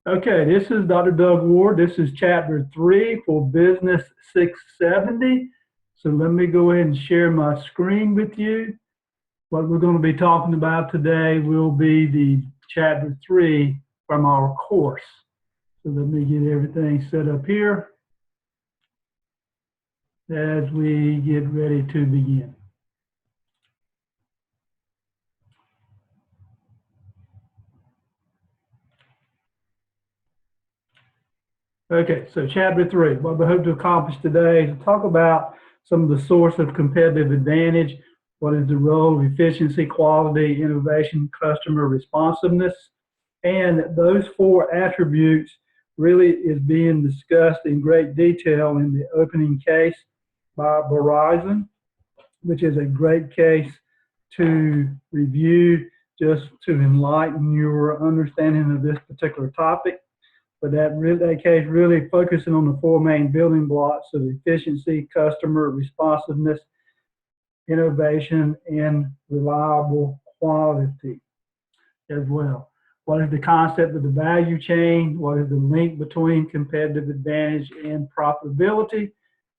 Okay, this is Dr. Doug Ward. This is chapter 3 for Business 670. So let me go ahead and share my screen with you. What we're going to be talking about today will be the chapter 3 from our course. So let me get everything set up here as we get ready to begin. Okay, so chapter 3, what we hope to accomplish today is to talk about some of the source of competitive advantage. What is the role of efficiency, quality, innovation, customer responsiveness? And those 4 attributes really is being discussed in great detail in the opening case by Verizon, which is a great case to review just to enlighten your understanding of this particular topic. But that case really focusing on the 4 main building blocks of efficiency, customer responsiveness, innovation, and reliable quality as well. What is the concept of the value chain? What is the link between competitive advantage and profitability?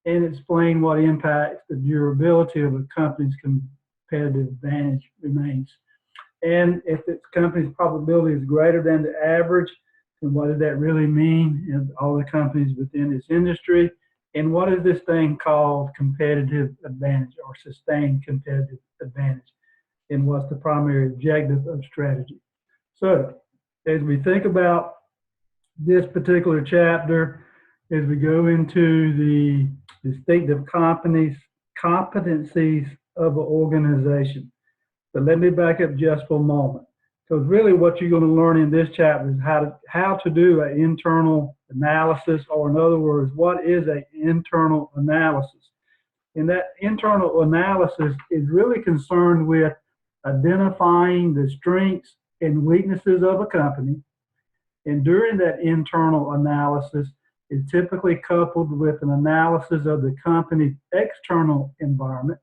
And explain what impacts the durability of a company's competitive advantage remains. And if its company's profitability is greater than the average, then what does that really mean in all the companies within its industry? And what is this thing called competitive advantage or sustained competitive advantage? And what's the primary objective of strategy? So as we think about this particular chapter, as we go into the distinctive competencies of an organization. But let me back up just for a moment. Because really what you're going to learn in this chapter is how to do an internal analysis, or in other words, what is an internal analysis? And that internal analysis is really concerned with identifying the strengths and weaknesses of a company. And during that internal analysis is typically coupled with an analysis of the company's external environment.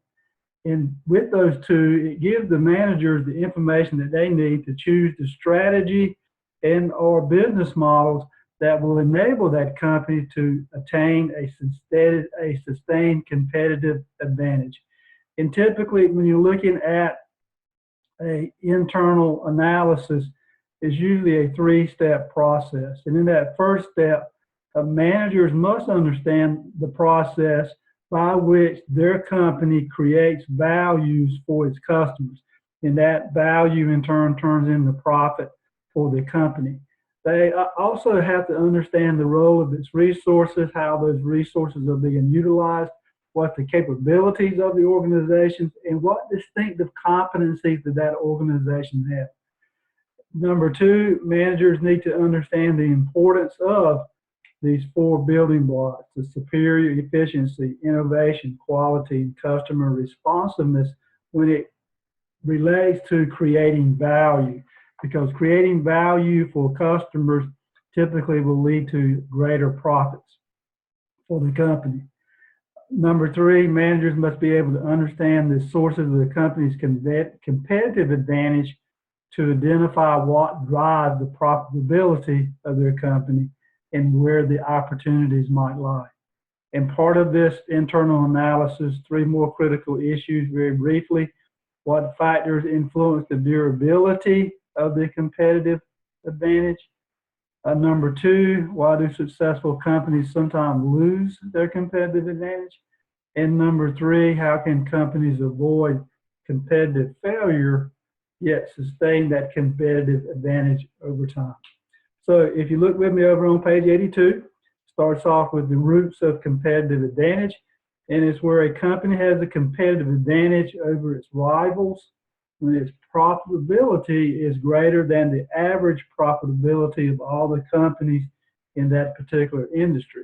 And with those two, it gives the managers the information that they need to choose the strategy and or business models that will enable that company to attain a sustained competitive advantage. And typically, when you're looking at an internal analysis, it's usually a 3-step process. And in that first step, managers must understand the process by which their company creates values for its customers. And that value in turn turns into profit for the company. They also have to understand the role of its resources, how those resources are being utilized, what the capabilities of the organization, and what distinctive competencies that that organization has. Number 2, managers need to understand the importance of these 4 building blocks: the superior efficiency, innovation, quality, and customer responsiveness when it relates to creating value. Because creating value for customers typically will lead to greater profits for the company. Number 3, managers must be able to understand the sources of the company's competitive advantage to identify what drives the profitability of their company and where the opportunities might lie. And part of this internal analysis, 3 more critical issues very briefly. What factors influence the durability of the competitive advantage? Number 2, why do successful companies sometimes lose their competitive advantage? And number 3, how can companies avoid competitive failure yet sustain that competitive advantage over time? So if you look with me over on page 82, starts off with the roots of competitive advantage, and it's where a company has a competitive advantage over its rivals when its profitability is greater than the average profitability of all the companies in that particular industry.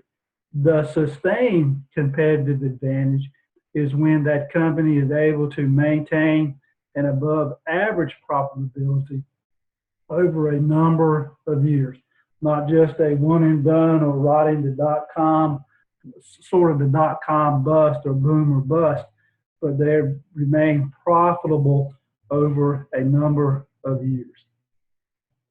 The sustained competitive advantage is when that company is able to maintain an above average profitability over a number of years, not just a one and done or riding the .com, sort of the .com bust or boom or bust, but they remain profitable over a number of years.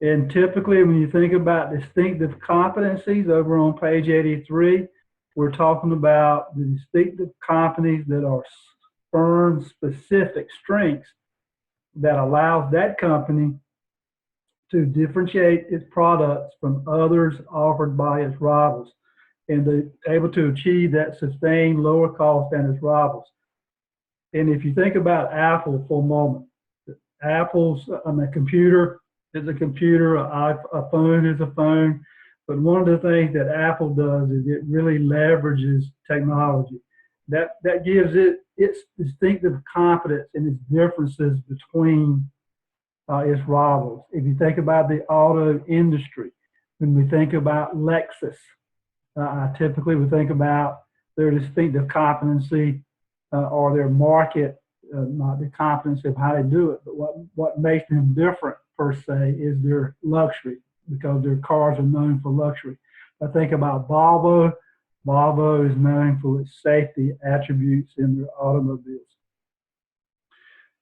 And typically, when you think about distinctive competencies over on page 83, we're talking about the distinctive competencies that are firm-specific strengths that allows that company to differentiate its products from others offered by its rivals, and they're able to achieve that sustained lower cost than its rivals. And if you think about Apple for a moment, Apple's a computer is a computer, a phone is a phone. But one of the things that Apple does is it really leverages technology. That gives it its distinctive competence and its differences between its rivals. If you think about the auto industry, when we think about Lexus, typically we think about their distinctive competency or their market, not the competency of how they do it, but what makes them different per se is their luxury, because their cars are known for luxury. I think about Volvo. Volvo is known for its safety attributes in their automobiles.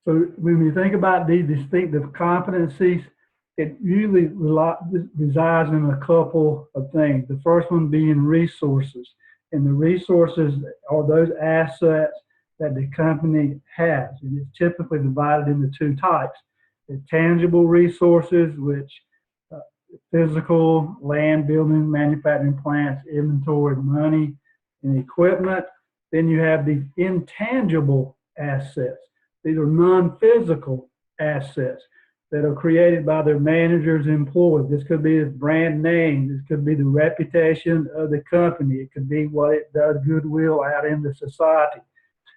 So when we think about these distinctive competencies, it usually resides in a couple of things. The first one being resources. And the resources are those assets that the company has. And it's typically divided into two types. The tangible resources, which physical, land, building, manufacturing plants, inventory, money, and equipment. Then you have the intangible assets. These are non-physical assets that are created by their managers and employees. This could be the brand name. This could be the reputation of the company. It could be what it does goodwill out in the society.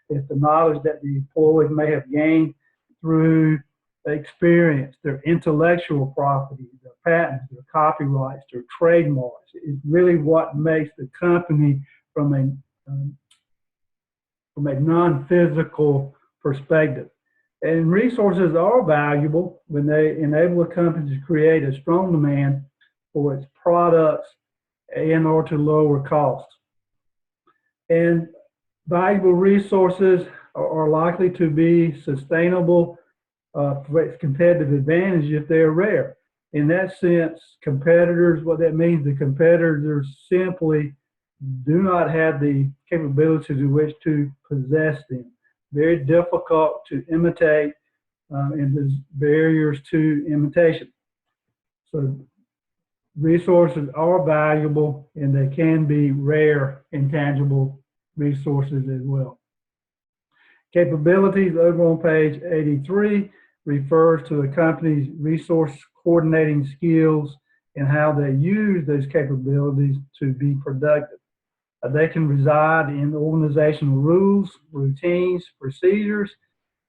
It's the knowledge that the employees may have gained through experience, their intellectual property, their patents, their copyrights, their trademarks. It's really what makes the company from a non-physical perspective. And resources are valuable when they enable a company to create a strong demand for its products and or to lower costs. And valuable resources are likely to be sustainable for its competitive advantage if they're rare. In that sense, competitors, what that means, the competitors simply do not have the capability to which to possess them. Very difficult to imitate, and there's barriers to imitation. So resources are valuable, and they can be rare, intangible resources as well. Capabilities over on page 83 refers to a company's resource coordinating skills and how they use those capabilities to be productive. They can reside in organizational rules, routines, procedures,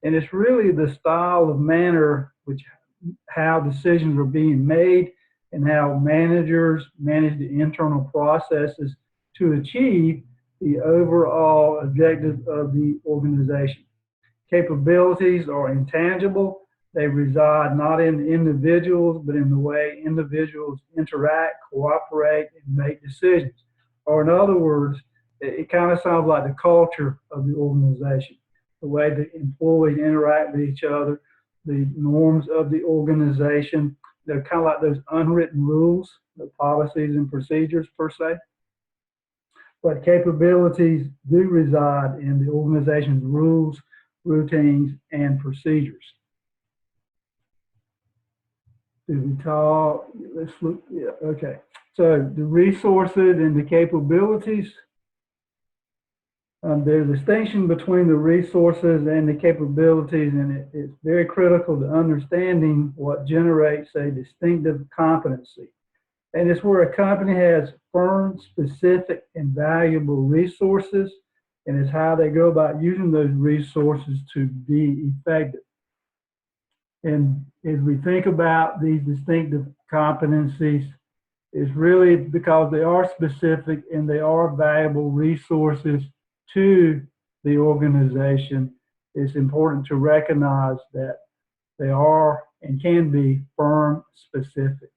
and it's really the style of manner which how decisions are being made and how managers manage the internal processes to achieve the overall objective of the organization. Capabilities are intangible. They reside not in individuals, but in the way individuals interact, cooperate, and make decisions. Or in other words, it kind of sounds like the culture of the organization, the way the employees interact with each other, the norms of the organization. They're kind of like those unwritten rules, the policies and procedures per se. But capabilities do reside in the organization's rules, routines, and procedures. Did we talk? Let's look. Yeah, okay. So the resources and the capabilities. There's a distinction between the resources and the capabilities, and it's very critical to understanding what generates a distinctive competency. And it's where a company has firm-specific and valuable resources, and it's how they go about using those resources to be effective. And as we think about these distinctive competencies, it's really because they are specific and they are valuable resources to the organization. It's important to recognize that they are and can be firm specific.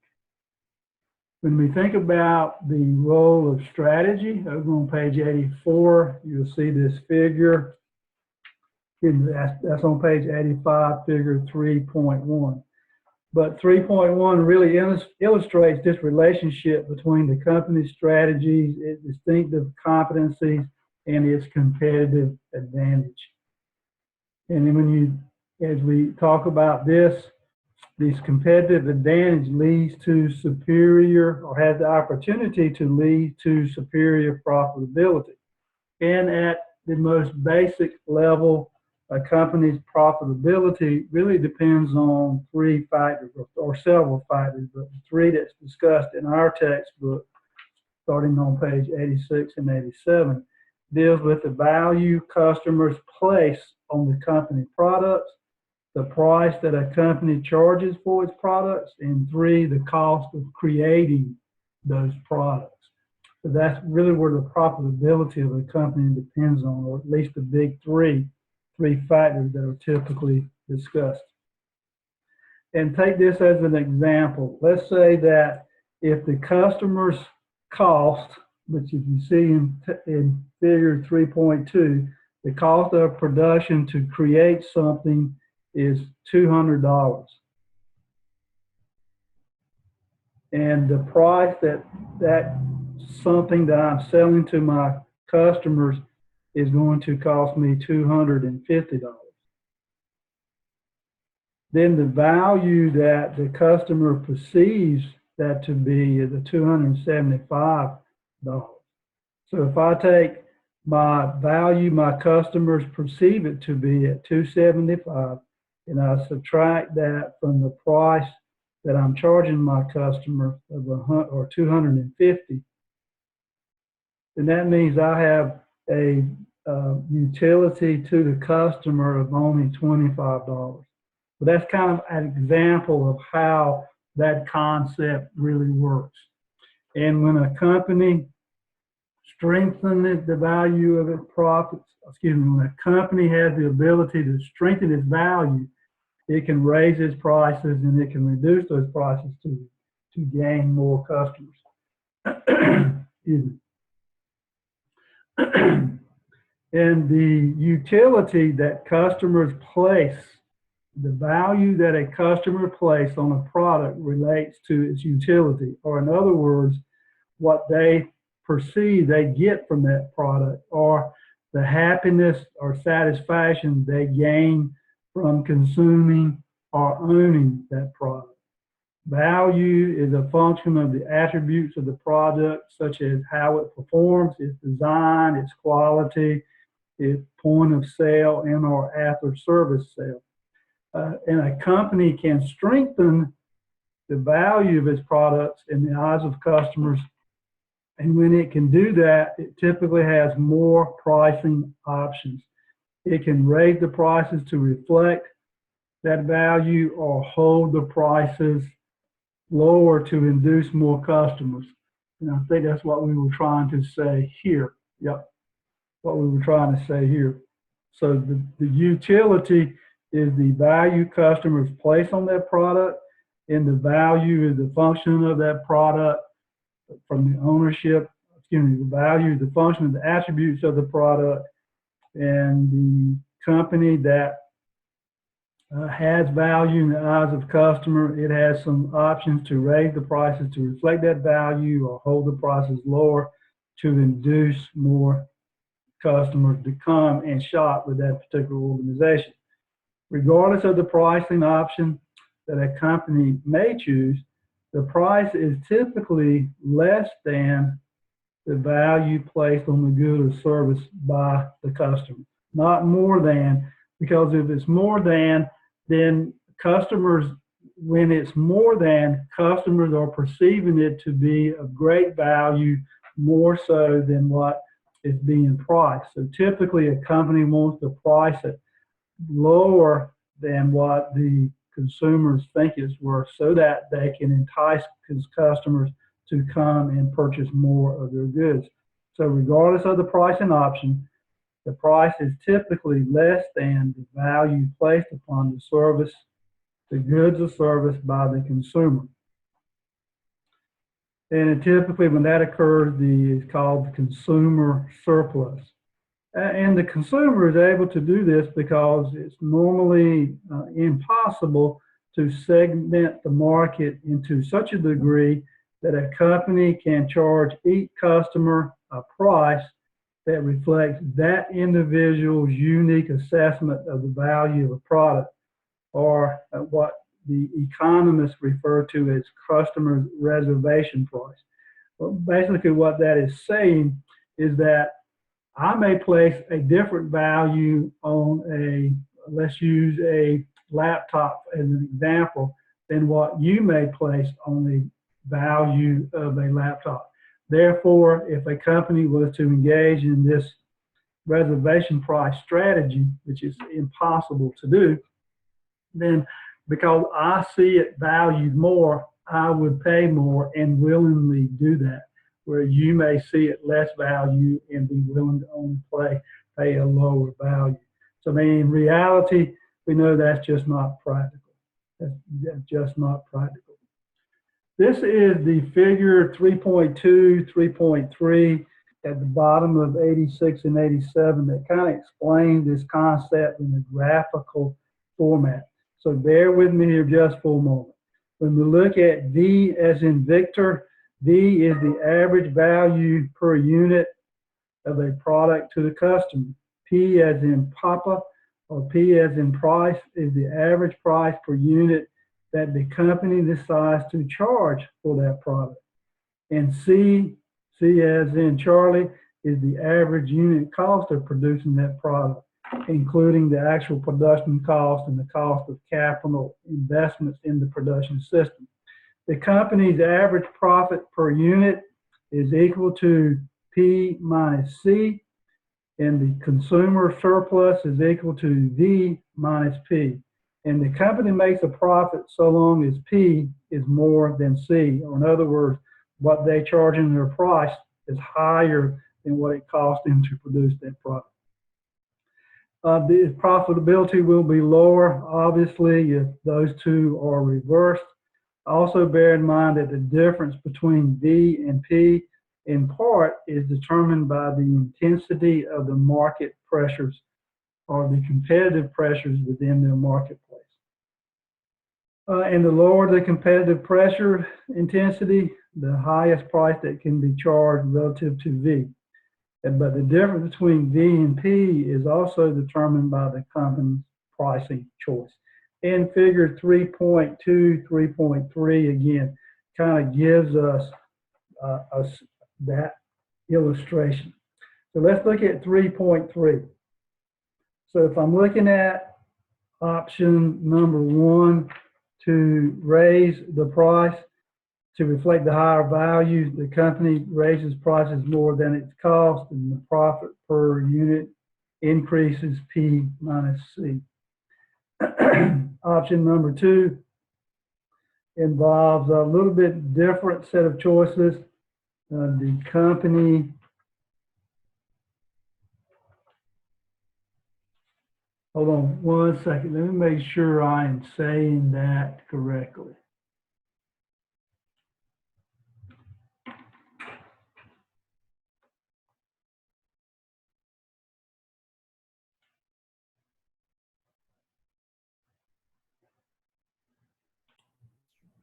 When we think about the role of strategy, over on page 84, you'll see this figure. That's on page 85, figure 3.1. But 3.1 really illustrates this relationship between the company's strategies, its distinctive competencies, and its competitive advantage. And then as we talk about this competitive advantage leads to superior, or has the opportunity to lead to superior profitability. And at the most basic level, a company's profitability really depends on three factors, or several factors, but the three that's discussed in our textbook, starting on page 86 and 87, deals with the value customers place on the company products, the price that a company charges for its products, and three, the cost of creating those products. So that's really where the profitability of a company depends on, or at least the big three factors that are typically discussed. And take this as an example. Let's say that if the customer's cost, which if you see in figure 3.2, the cost of production to create something is $200. And the price that something that I'm selling to my customers is going to cost me $250. Then the value that the customer perceives that to be is $275. So if I take my value my customers perceive it to be at $275, and I subtract that from the price that I'm charging my customer of $250, then that means I have a utility to the customer of only $25. So that's kind of an example of how that concept really works. And when a company strengthens the value of its profits, when a company has the ability to strengthen its value, it can raise its prices and it can reduce those prices to gain more customers. Excuse me. And the utility that customers place, the value that a customer places on a product relates to its utility, or in other words, what they perceive they get from that product, or the happiness or satisfaction they gain from consuming or owning that product. Value is a function of the attributes of the product, such as how it performs, its design, its quality, its point of sale, and or after service sale. And a company can strengthen the value of its products in the eyes of customers. And when it can do that, it typically has more pricing options. It can raise the prices to reflect that value, or hold the prices lower to induce more customers. And I think that's what we were trying to say here. Yep, what we were trying to say here. So the utility is the value customers place on that product, and the value is the function of that product from the ownership, the value, the function of the attributes of the product, and the company that has value in the eyes of customer, it has some options to raise the prices to reflect that value, or hold the prices lower to induce more customers to come and shop with that particular organization. Regardless of the pricing option that a company may choose, the price is typically less than the value placed on the good or service by the customer, not more than, because if it's more than, then customers, when it's more than, customers are perceiving it to be of great value, more so than what is being priced. So typically a company wants to price it lower than what the consumers think it's worth, so that they can entice customers to come and purchase more of their goods. So regardless of the pricing option, the price is typically less than the value placed upon the service, the goods or service by the consumer. And typically when that occurs, it's called the consumer surplus. And the consumer is able to do this because it's normally impossible to segment the market into such a degree that a company can charge each customer a price that reflects that individual's unique assessment of the value of a product, or what the economists refer to as customer reservation price. Well, basically what that is saying is that I may place a different value on let's use a laptop as an example, than what you may place on the value of a laptop. Therefore, if a company was to engage in this reservation price strategy, which is impossible to do, then because I see it valued more, I would pay more and willingly do that, where you may see it less value and be willing to only pay a lower value. So I mean, in reality, we know that's just not practical. That's just not practical. This is the figure 3.2, 3.3 at the bottom of 86 and 87 that kind of explains this concept in a graphical format. So bear with me here just for a moment. When we look at V as in Victor, V is the average value per unit of a product to the customer. P as in Papa, or P as in price, is the average price per unit that the company decides to charge for that product. And C as in Charlie, is the average unit cost of producing that product, including the actual production cost and the cost of capital investments in the production system. The company's average profit per unit is equal to P minus C, and the consumer surplus is equal to V minus P. And the company makes a profit so long as P is more than C, or in other words, what they charge in their price is higher than what it costs them to produce that product. The profitability will be lower, obviously, if those two are reversed. Also bear in mind that the difference between V and P in part is determined by the intensity of the market pressures or the competitive pressures within their marketplace. And the lower the competitive pressure intensity, the highest price that can be charged relative to V. But the difference between V and P is also determined by the company's pricing choice. In figure 3.2, 3.3, again, kind of gives us that illustration. So let's look at 3.3. So if I'm looking at option number 1, to raise the price to reflect the higher value, the company raises prices more than its cost, and the profit per unit increases P minus C. Option number 2 involves a little bit different set of choices. The company hold on one second. Let me make sure I am saying that correctly.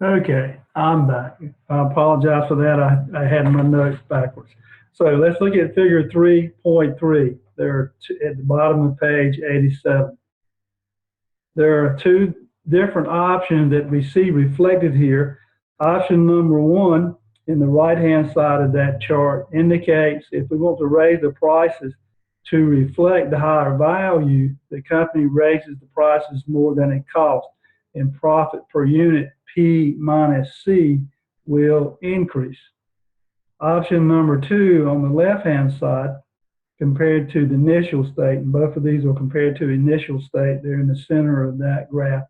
Okay, I'm back. I apologize for that. I had my notes backwards. So let's look at figure 3.3. There at the bottom of page 87. There are two different options that we see reflected here. Option number 1 in the right-hand side of that chart indicates if we want to raise the prices to reflect the higher value, the company raises the prices more than it costs, and profit per unit, P minus C, will increase. Option number 2 on the left-hand side, compared to the initial state, and both of these are compared to the initial state, they're in the center of that graph.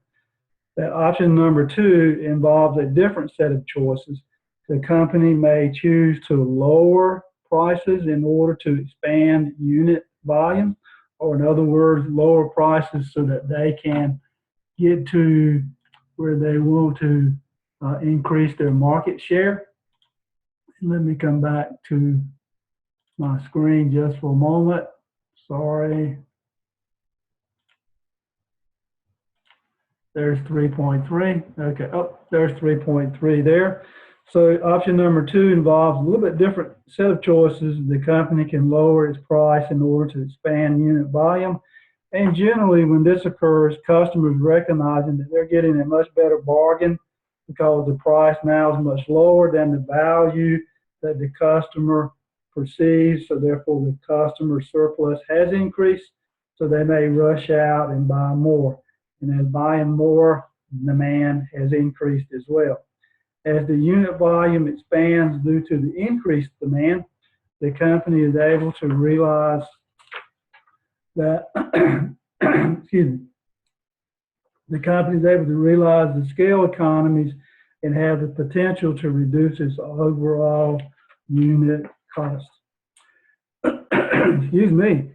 That option number 2 involves a different set of choices. The company may choose to lower prices in order to expand unit volume, or in other words, lower prices so that they can get to where they want to increase their market share. Let me come back to my screen just for a moment. Sorry. There's 3.3. Okay, oh, there's 3.3 there. So option number 2 involves a little bit different set of choices. The company can lower its price in order to expand unit volume. And generally, when this occurs, customers recognizing that they're getting a much better bargain because the price now is much lower than the value that the customer perceives. So therefore, the customer surplus has increased. So they may rush out and buy more. And as buying more, demand has increased as well. As the unit volume expands due to the increased demand, the company is able to realize that, excuse me, the company is able to realize the scale economies and have the potential to reduce its overall unit cost. Excuse me.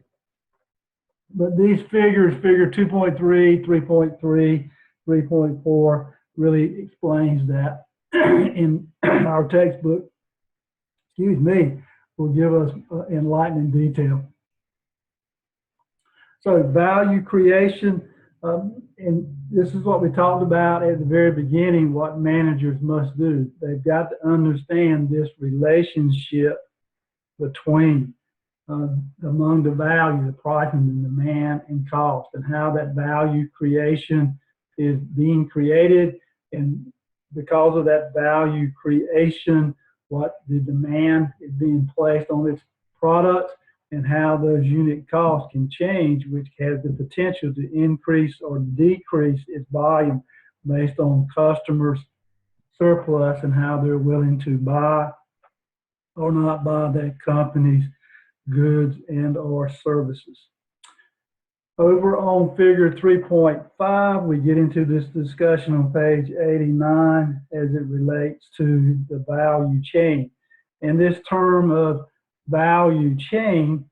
But these figures, figure 2.3, 3.3, 3.4, really explains that in our textbook. Excuse me, will give us enlightening detail. So value creation, and this is what we talked about at the very beginning, what managers must do. They've got to understand this relationship between among the value, the price and the demand and cost, and how that value creation is being created. And because of that value creation, what the demand is being placed on its products and how those unit costs can change, which has the potential to increase or decrease its volume based on customers' surplus and how they're willing to buy or not buy that company's goods and or services. Over on figure 3.5, we get into this discussion on page 89 as it relates to the value chain. And this term of value chain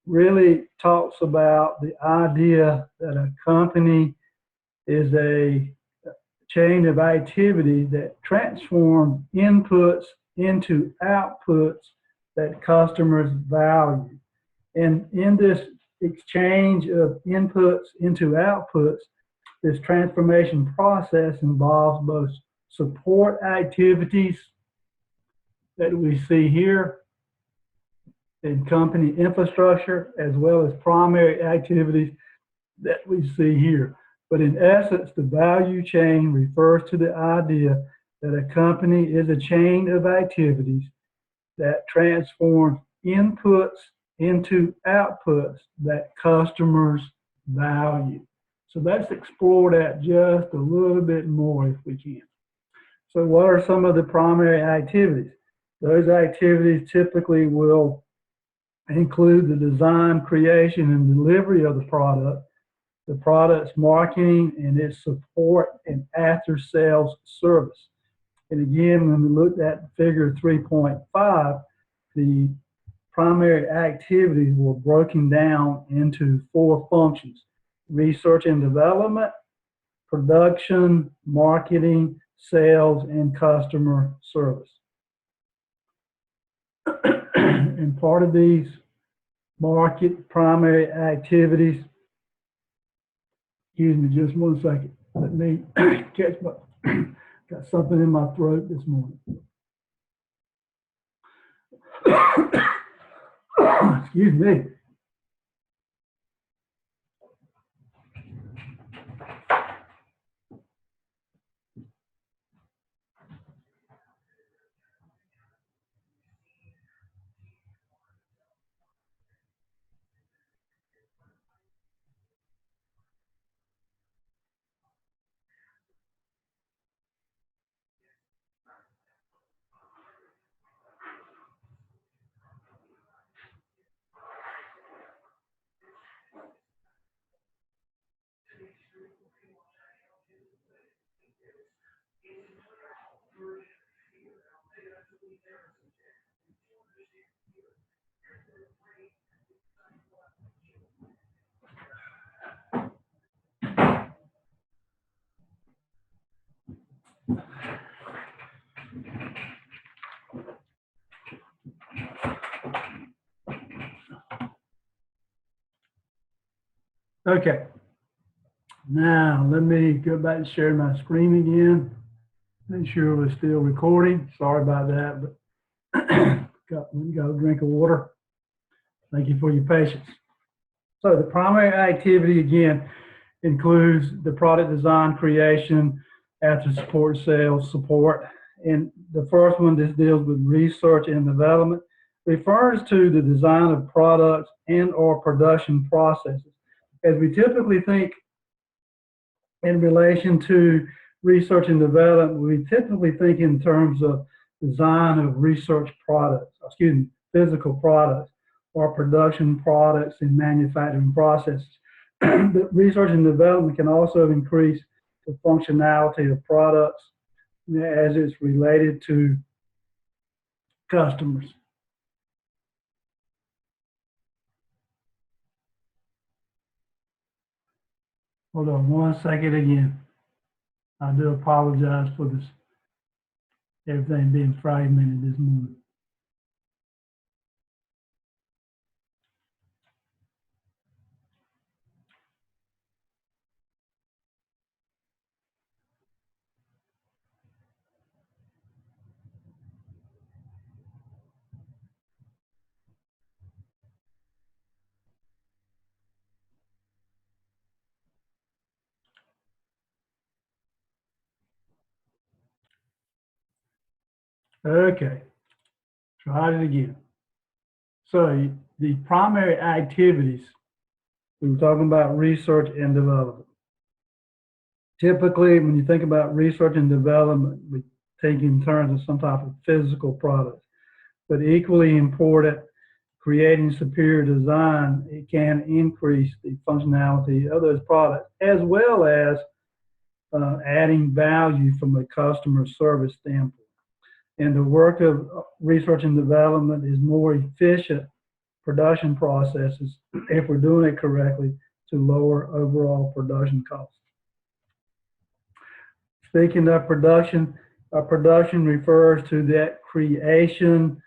really talks about the idea that a company is a chain of activity that transform inputs into outputs that customers value. And in this exchange of inputs into outputs, this transformation process involves both support activities that we see here in company infrastructure, as well as primary activities that we see here. But in essence, the value chain refers to the idea that a company is a chain of activities that transforms inputs into outputs that customers value. So let's explore that just a little bit more if we can. So what are some of the primary activities? Those activities typically will include the design, creation, and delivery of the product's marketing, and its support and after-sales service. And again, when we looked at figure 3.5, the primary activities were broken down into 4 functions: research and development, production, marketing, sales, and customer service. And part of these market primary activities, excuse me just one second, let me catch my, got something in my throat this morning. Excuse me. Okay, Now, let me go back and share my screen again. Make sure we're still recording. Sorry about that, but got a drink of water. Thank you for your patience. So the primary activity, again, includes the product design, creation, after support, sales, support. And the first one, this deals with research and development, refers to the design of products and or production processes. As we typically think in relation to research and development, we typically think in terms of design of research products, physical products or production products and manufacturing processes. But research and development can also increase the functionality of products as it's related to customers. Hold on 1 second again. I do apologize for this, everything being fragmented this morning. Okay, try it again. So the primary activities, we were talking about research and development. Typically, when you think about research and development, we think in terms of some type of physical product. But equally important, creating superior design, it can increase the functionality of those products, as well as adding value from a customer service standpoint. And the work of research and development is more efficient production processes, if we're doing it correctly, to lower overall production costs. Speaking of production, production refers to that creation,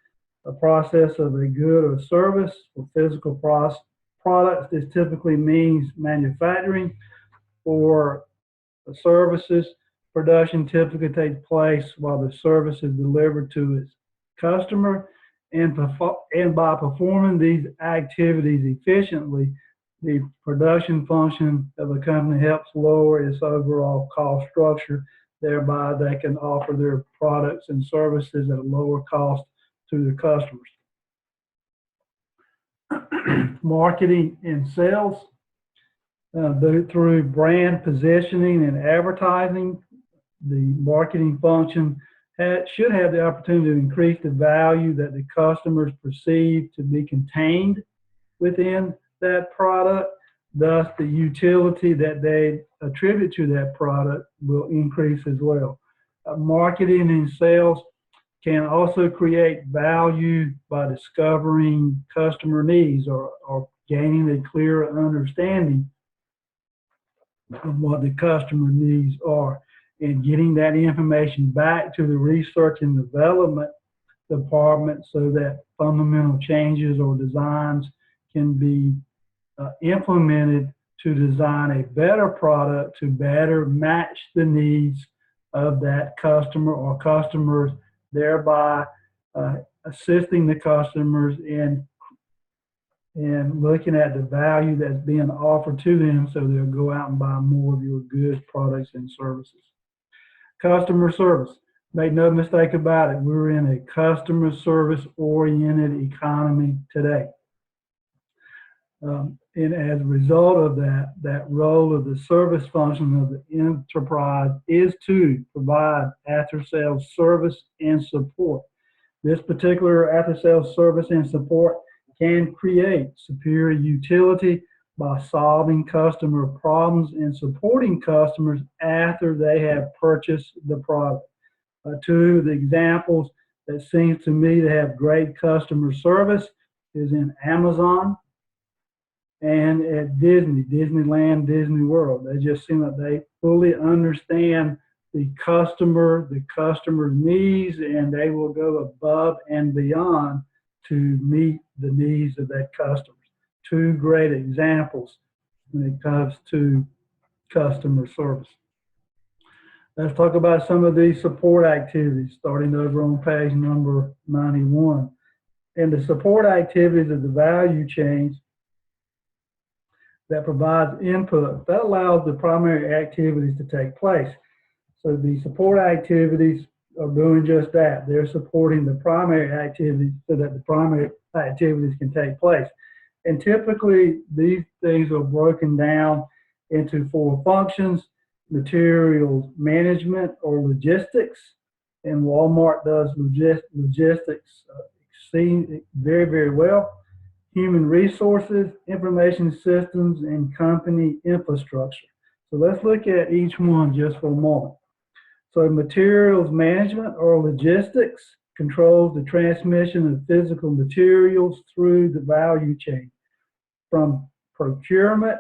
a process of a good or service or physical products. This typically means manufacturing. For services, production typically takes place while the service is delivered to its customer. And by performing these activities efficiently, the production function of a company helps lower its overall cost structure. Thereby, they can offer their products and services at a lower cost to their customers. Marketing and sales. Through brand positioning and advertising, the marketing function should have the opportunity to increase the value that the customers perceive to be contained within that product. Thus, the utility that they attribute to that product will increase as well. Marketing and sales can also create value by discovering customer needs or gaining a clearer understanding of what the customer needs are, and getting that information back to the research and development department so that fundamental changes or designs can be implemented to design a better product to better match the needs of that customer or customers, thereby assisting the customers in looking at the value that's being offered to them so they'll go out and buy more of your goods, products, and services. Customer service. Make no mistake about it, we're in a customer service oriented economy today. And as a result of that role of the service function of the enterprise is to provide after-sales service and support. This particular after-sales service and support can create superior utility by solving customer problems and supporting customers after they have purchased the product. Two of the examples that seems to me to have great customer service is in Amazon and at Disneyland, Disney World. They just seem like they fully understand the customer's needs, and they will go above and beyond to meet the needs of that customer. Two great examples when it comes to customer service. Let's talk about some of these support activities, starting over on page number 91. And the support activities of the value chains that provides input, that allows the primary activities to take place. So the support activities are doing just that. They're supporting the primary activities so that the primary activities can take place. And typically, these things are broken down into 4 functions: materials management or logistics. And Walmart does logistics very, very well. Human resources, information systems, and company infrastructure. So let's look at each one just for a moment. So materials management or logistics controls the transmission of physical materials through the value chain, from procurement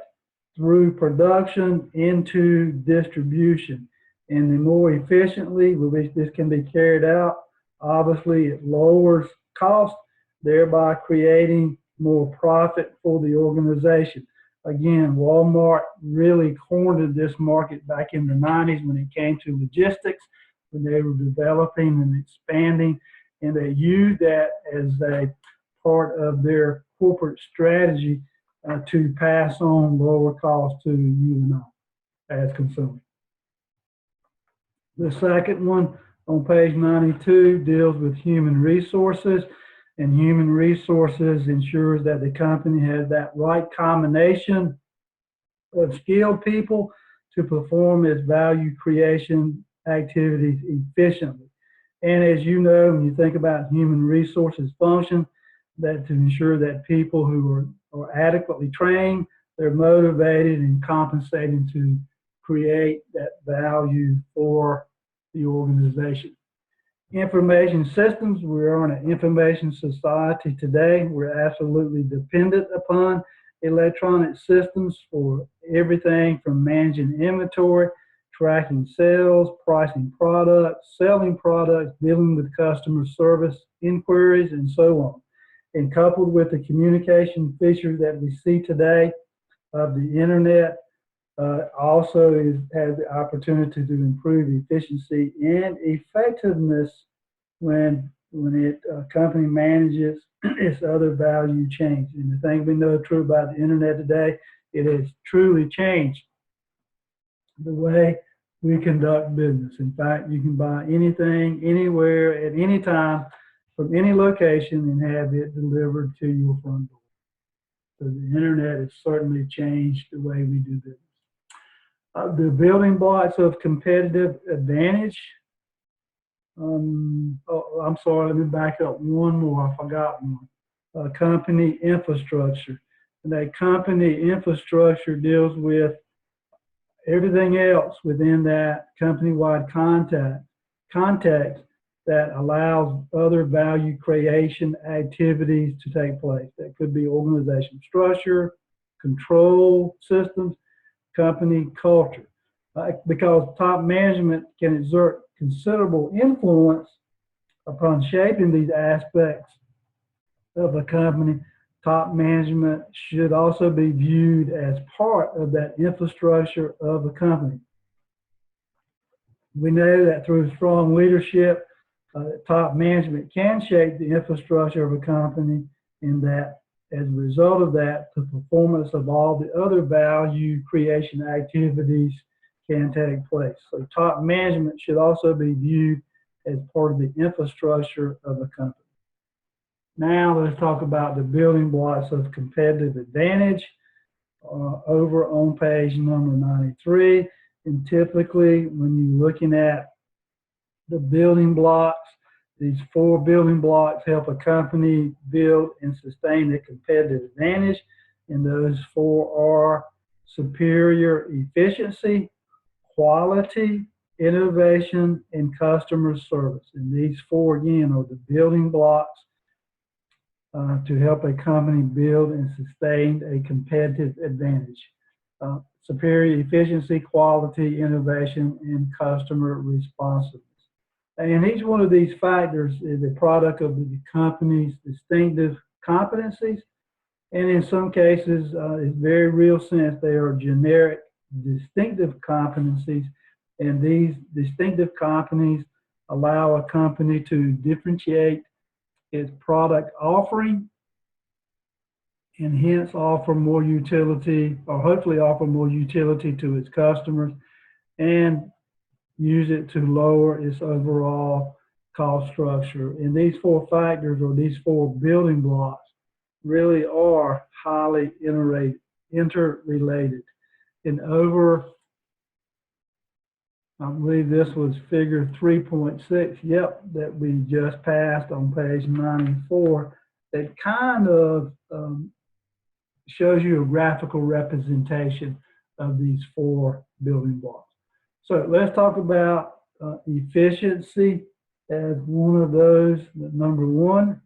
through production into distribution. And the more efficiently with which this can be carried out, obviously it lowers cost, thereby creating more profit for the organization. Again, Walmart really cornered this market back in the 90s when it came to logistics, when they were developing and expanding, and they used that as a part of their corporate strategy to pass on lower costs to you and I as consumers. The second one on page 92 deals with human resources. And human resources ensures that the company has that right combination of skilled people to perform its value creation activities efficiently. And as you know, when you think about human resources function, that to ensure that people who are adequately trained, they're motivated and compensated to create that value for the organization. Information systems, we're on an information society today. We're absolutely dependent upon electronic systems for everything from managing inventory, tracking sales, pricing products, selling products, dealing with customer service inquiries, and so on. And coupled with the communication features that we see today of the internet, also has the opportunity to improve efficiency and effectiveness when a company manages its other value chains. And the thing we know true about the internet today, it has truly changed the way we conduct business. In fact, you can buy anything, anywhere, at any time, from any location, and have it delivered to your front door. So the internet has certainly changed the way we do business. The building blocks of competitive advantage. I'm sorry, let me back up one more. I forgot one. Company infrastructure. And that company infrastructure deals with everything else within that company-wide context that allows other value creation activities to take place. That could be organizational structure, control systems, company culture. Because top management can exert considerable influence upon shaping these aspects of a company, top management should also be viewed as part of that infrastructure of a company. We know that through strong leadership, top management can shape the infrastructure of a company, and that as a result of that, the performance of all the other value creation activities can take place. So top management should also be viewed as part of the infrastructure of a company. Now let's talk about the building blocks of competitive advantage over on page number 93. And typically when you're looking at the building blocks, these 4 building blocks help a company build and sustain a competitive advantage. And those 4 are superior efficiency, quality, innovation, and customer service. And these 4 again are the building blocks to help a company build and sustain a competitive advantage. Superior efficiency, quality, innovation, and customer responsiveness. And each one of these factors is a product of the company's distinctive competencies. And in some cases, in very real sense, they are generic distinctive competencies, and these distinctive competencies allow a company to differentiate its product offering and hence offer more utility, or hopefully offer more utility to its customers, and use it to lower its overall cost structure. And these four factors, or these four building blocks, really are highly interrelated. And over, I believe this was figure 3.6, yep, that we just passed on page 94, that kind of shows you a graphical representation of these four building blocks. So let's talk about efficiency as one of those, number one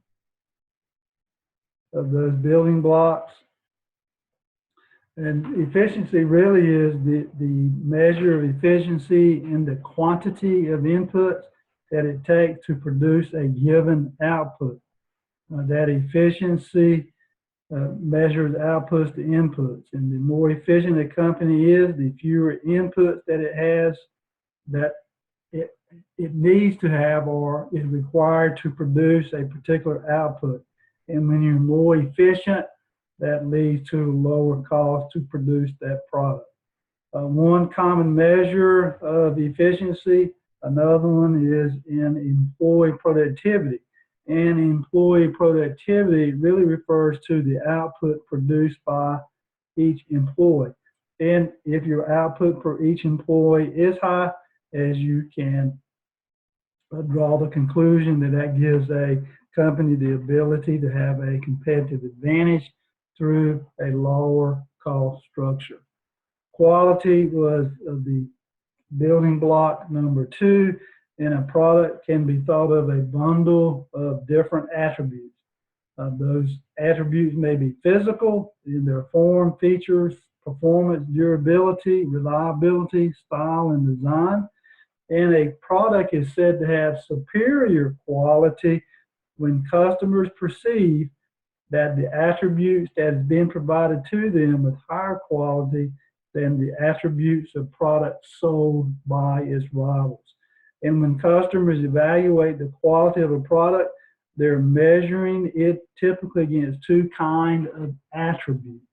of those building blocks. And efficiency really is the measure of efficiency in the quantity of inputs that it takes to produce a given output. That efficiency measures outputs to inputs. And the more efficient a company is, the fewer inputs that it has that it needs to have or is required to produce a particular output. And when you're more efficient, that leads to lower cost to produce that product. One common measure of efficiency, another one is in employee productivity. And employee productivity really refers to the output produced by each employee. And if your output for each employee is high, as you can draw the conclusion that that gives a company the ability to have a competitive advantage through a lower cost structure. Quality was the building block number two, and a product can be thought of a bundle of different attributes. Those attributes may be physical in their form, features, performance, durability, reliability, style, and design. And a product is said to have superior quality when customers perceive that the attributes that have been provided to them with higher quality than the attributes of products sold by its rivals. And when customers evaluate the quality of a product, they're measuring it typically against two kinds of attributes.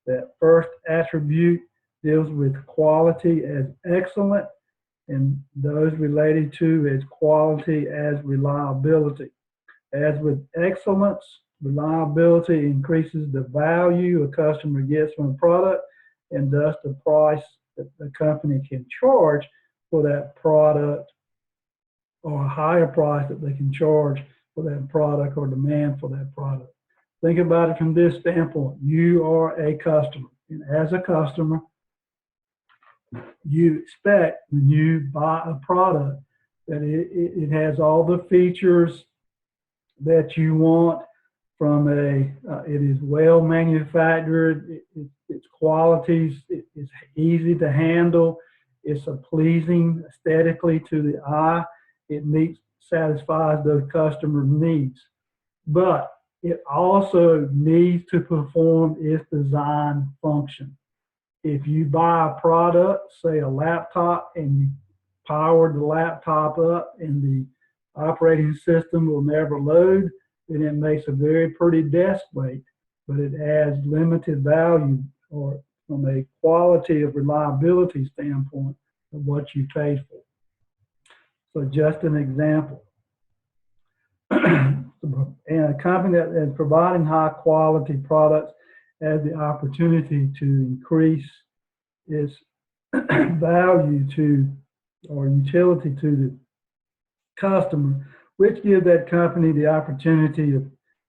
That first attribute deals with quality as excellent, and those related to its quality as reliability. As with excellence, reliability increases the value a customer gets from a product, and thus the price that the company can charge for that product, or a higher price that they can charge for that product or demand for that product. Think about it from this standpoint. You are a customer, and as a customer, you expect when you buy a product that it has all the features that you want from it is well manufactured, its qualities, it's easy to handle, it's pleasing aesthetically to the eye, it satisfies those customer needs. But it also needs to perform its design function. If you buy a product, say a laptop, and you power the laptop up and the operating system will never load, then it makes a very pretty desk weight, but it adds limited value, or from a quality of reliability standpoint, of what you paid for. So just an example. And a company that is providing high quality products has the opportunity to increase its value to, or utility to, the customer, which gives that company the opportunity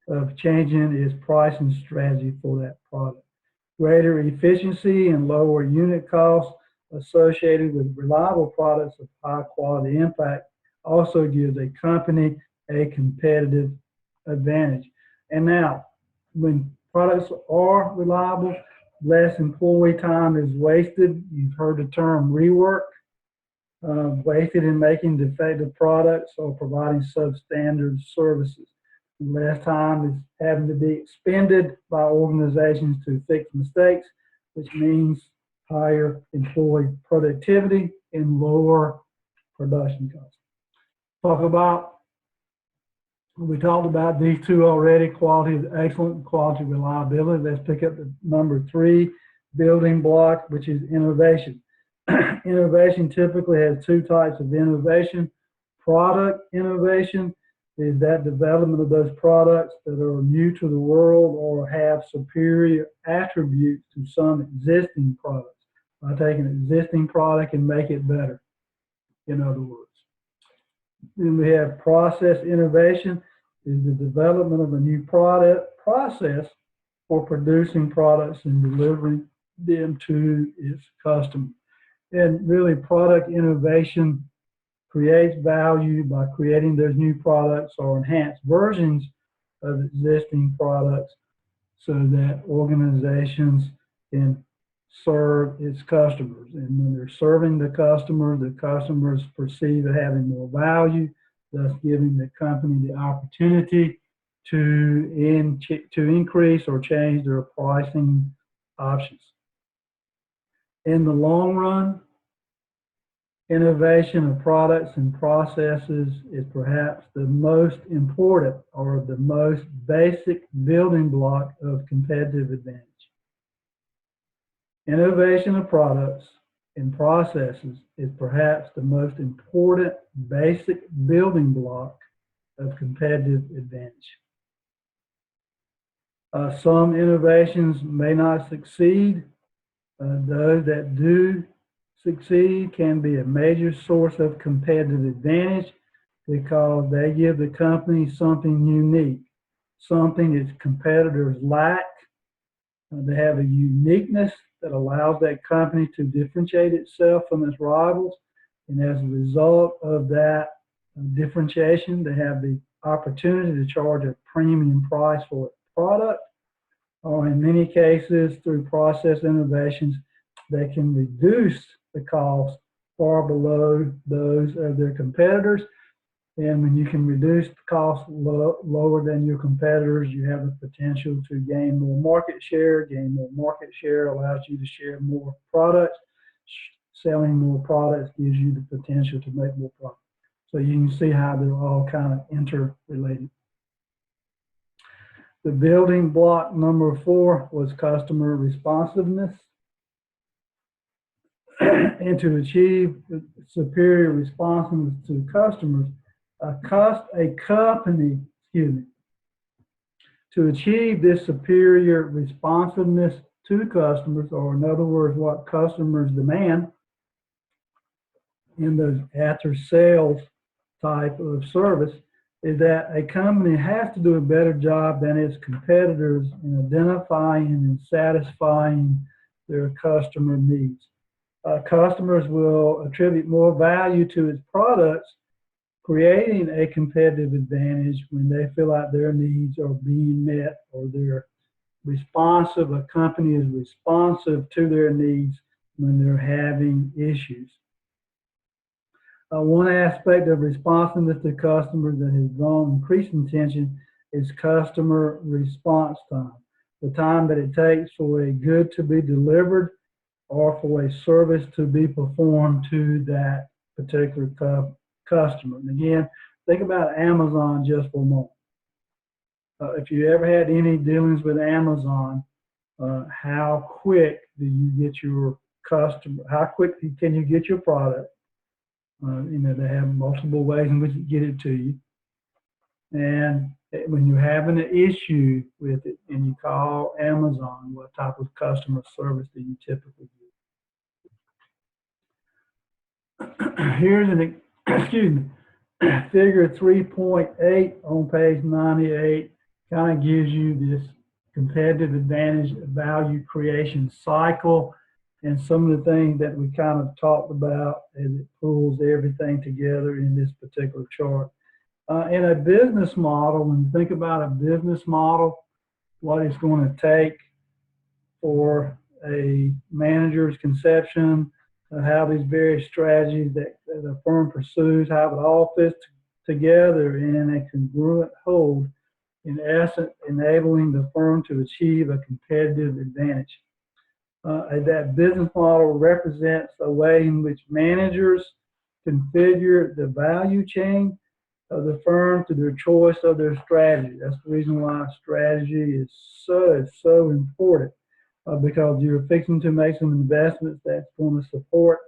of changing its pricing strategy for that product. Greater efficiency and lower unit costs associated with reliable products of high quality impact also gives a company a competitive advantage. And now, when products are reliable, less employee time is wasted. You've heard the term rework. Wasted in making defective products or providing substandard services. Less time is having to be expended by organizations to fix mistakes, which means higher employee productivity, and lower production costs. We talked about these two already, quality is excellent, quality reliability. Let's pick up the number 3 building block, which is innovation. Innovation typically has two types of innovation. Product innovation is that development of those products that are new to the world or have superior attributes to some existing products, by taking an existing product and make it better, in other words. Then we have process innovation, is the development of a new process for producing products and delivering them to its customer. And really, product innovation creates value by creating those new products or enhanced versions of existing products so that organizations can serve its customers. And when they're serving the customers perceive it having more value, thus giving the company the opportunity to increase or change their pricing options. In the long run, innovation of products and processes is perhaps the most important or the most basic building block of competitive advantage. Innovation of products and processes is perhaps the most important basic building block of competitive advantage. Some innovations may not succeed. Those that do succeed can be a major source of competitive advantage because they give the company something unique, something its competitors lack. They have a uniqueness that allows that company to differentiate itself from its rivals. And as a result of that differentiation, they have the opportunity to charge a premium price for its product, or in many cases, through process innovations, they can reduce the cost far below those of their competitors. And when you can reduce the cost lower than your competitors, you have the potential to gain more market share. Gain more market share allows you to share more products. Selling more products gives you the potential to make more profit. So you can see how they're all kind of interrelated. The building block number 4 was customer responsiveness. And to achieve superior responsiveness to customers, to achieve this superior responsiveness to customers, or in other words, what customers demand in those after sales type of service, is that a company has to do a better job than its competitors in identifying and satisfying their customer needs. Customers will attribute more value to its products, creating a competitive advantage when they feel like their needs are being met or they're responsive. A company is responsive to their needs when they're having issues. One aspect of responsiveness to customers that has drawn increasing attention is customer response time, the time that it takes for a good to be delivered or for a service to be performed to that particular customer. And again, think about Amazon just for a moment. If you ever had any dealings with Amazon, how quick do you get your customer? How quickly can you get your product? They have multiple ways in which to get it to you. And when you're having an issue with it and you call Amazon, what type of customer service do you typically get? Here's an, figure 3.8 on page 98 kind of gives you this competitive advantage value creation cycle and some of the things that we kind of talked about as it pulls everything together in this particular chart. In a business model, when you think about a business model, what it's going to take for a manager's conception of how these various strategies that the firm pursues, how it all fits together in a congruent whole, in essence, enabling the firm to achieve a competitive advantage. That business model represents a way in which managers configure the value chain of the firm to their choice of their strategy. That's the reason why strategy is so important, because you're fixing to make some investments that's going to support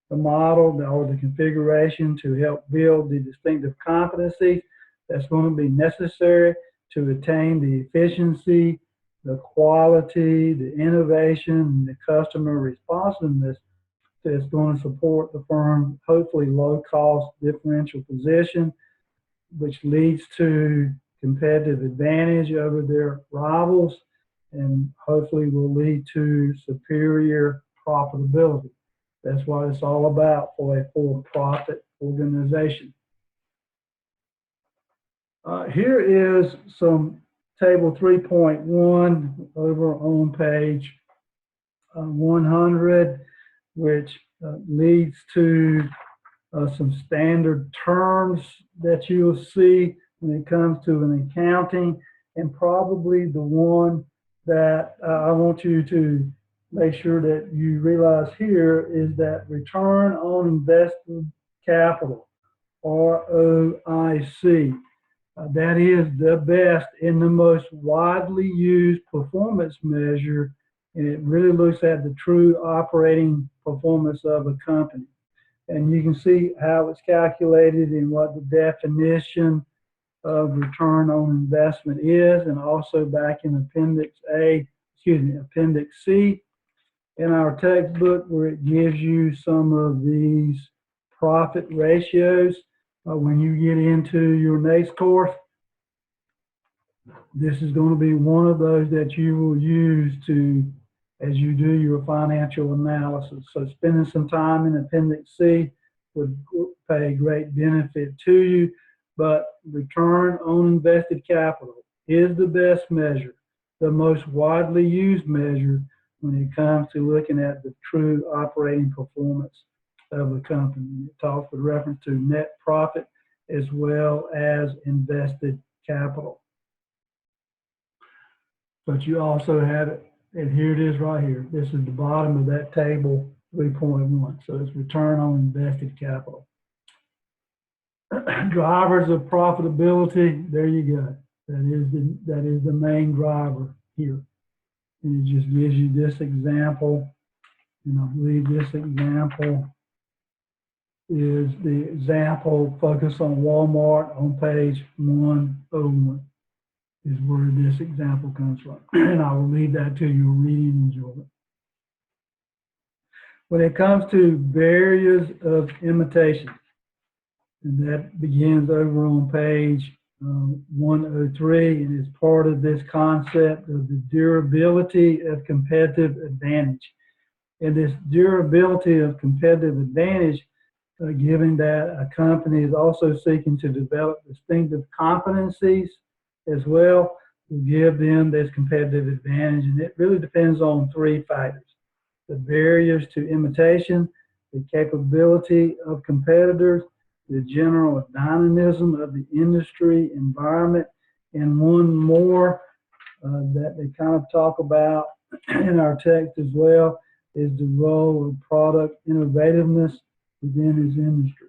the model or the configuration to help build the distinctive competencies that's going to be necessary to attain the efficiency, the quality, the innovation, and the customer responsiveness that's going to support the firm's hopefully low cost differential position, which leads to competitive advantage over their rivals and hopefully will lead to superior profitability. That's what it's all about for a for-profit organization. Here is some table 3.1 over on page 100, which leads to some standard terms that you'll see when it comes to an accounting, and probably the one that I want you to make sure that you realize here is that return on invested capital, ROIC. That is the best and the most widely used performance measure, and it really looks at the true operating performance of a company. And you can see how it's calculated and what the definition of return on investment is, and also back in Appendix C in our textbook, where it gives you some of these profit ratios. When you get into your NACE course, this is going to be one of those that you will use as you do your financial analysis. So spending some time in Appendix C would pay great benefit to you, but return on invested capital is the best measure, the most widely used measure when it comes to looking at the true operating performance of a company. It talks with reference to net profit as well as invested capital. But you also have it, and here it is right here. This is the bottom of that table 3.1. So it's return on invested capital. Drivers of profitability, there you go. That is the main driver here. And it just gives you this example. And I believe this example is the example focused on Walmart on page 101 is where this example comes from. And I will leave that to your reading enjoyment. When it comes to barriers of imitation, and that begins over on page 103, and is part of this concept of the durability of competitive advantage. And this durability of competitive advantage, given that a company is also seeking to develop distinctive competencies as well, will give them this competitive advantage. And it really depends on three factors: the barriers to imitation, the capability of competitors, the general dynamism of the industry environment, and one more that they kind of talk about in our text as well is the role of product innovativeness within his industry.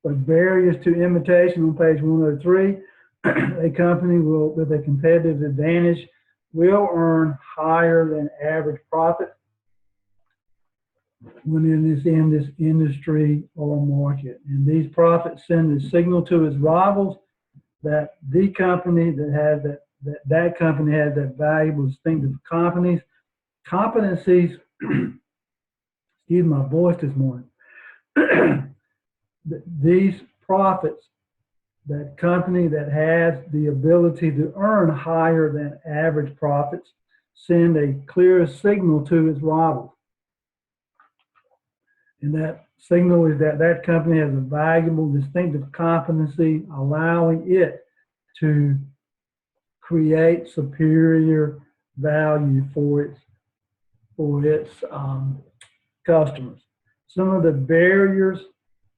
But barriers to imitation on page 103, a company will, with a competitive advantage, will earn higher than average profit when it is in this industry or market. And these profits send a signal to its rivals that the company that has that company has that valuable distinctive competencies. Excuse my voice this morning. These profits, that company that has the ability to earn higher than average profits, send a clear signal to its rivals. And that signal is that that company has a valuable distinctive competency, allowing it to create superior value for its customers. Some of the barriers,